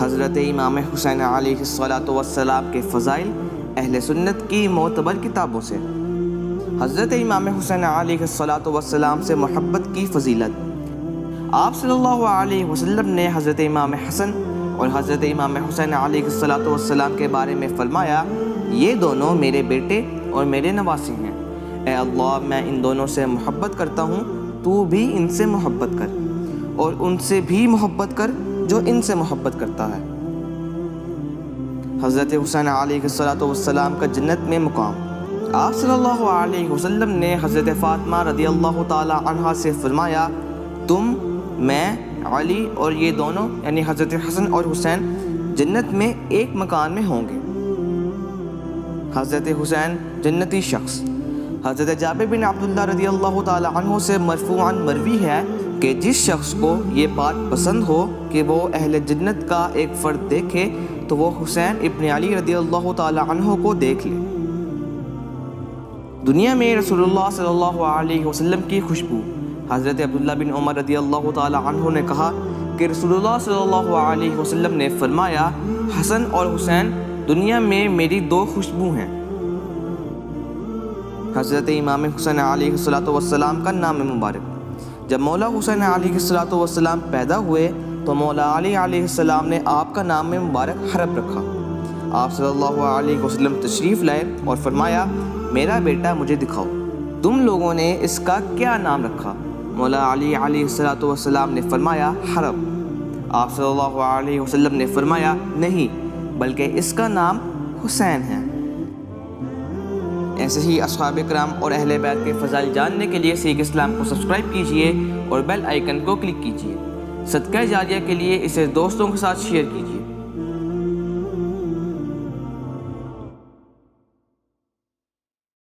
حضرت امام حسین علیہ السلام کے فضائل اہل سنت کی معتبر کتابوں سے۔ حضرت امام حسین علیہ السلام سے محبت کی فضیلت۔ آپ صلی اللہ علیہ وسلم نے حضرت امام حسن اور حضرت امام حسین علیہ السلام کے بارے میں فرمایا، یہ دونوں میرے بیٹے اور میرے نواسی ہیں۔ اے اللہ، میں ان دونوں سے محبت کرتا ہوں، تو بھی ان سے محبت کر، اور ان سے بھی محبت کر جو ان سے محبت کرتا ہے۔ حضرت حسین علیہ السلام کا جنت میں مقام۔ آپ صلی اللہ علیہ وسلم نے حضرت فاطمہ رضی اللہ تعالی عنہا سے فرمایا، تم، میں، علی اور یہ دونوں یعنی حضرت حسن اور حسین جنت میں ایک مکان میں ہوں گے۔ حضرت حسین جنتی شخص۔ حضرت جابر بن عبداللہ رضی اللہ تعالی عنہ سے مرفوعاً مروی ہے کہ جس شخص کو یہ بات پسند ہو کہ وہ اہل جنت کا ایک فرد دیکھے تو وہ حسین ابن علی رضی اللہ تعالی عنہ کو دیکھ لے۔ دنیا میں رسول اللہ صلی اللہ علیہ وسلم کی خوشبو۔ حضرت عبداللہ بن عمر رضی اللہ تعالی عنہ نے کہا کہ رسول اللہ صلی اللہ علیہ وسلم نے فرمایا، حسن اور حسین دنیا میں میری دو خوشبو ہیں۔ حضرت امام حسین علیہ السلام کا نام مبارک۔ جب مولا حسین علیہ السلام پیدا ہوئے تو مولا علی علیہ السلام نے آپ کا نام مبارک حرب رکھا۔ آپ صلی اللہ علیہ وسلم تشریف لائے اور فرمایا، میرا بیٹا مجھے دکھاؤ، تم لوگوں نے اس کا کیا نام رکھا؟ مولا علی علیہ السلام نے فرمایا، حرب۔ آپ صلی اللہ علیہ وسلم نے فرمایا، نہیں بلکہ اس کا نام حسین ہے۔ ایسے ہی اصحاب کرام اور اہل بیت کے فضائل جاننے کے لیے سیکھ اسلام کو سبسکرائب کیجئے اور بیل آئیکن کو کلک کیجئے۔ صدقہ جاریہ کے لیے اسے دوستوں کے ساتھ شیئر کیجئے۔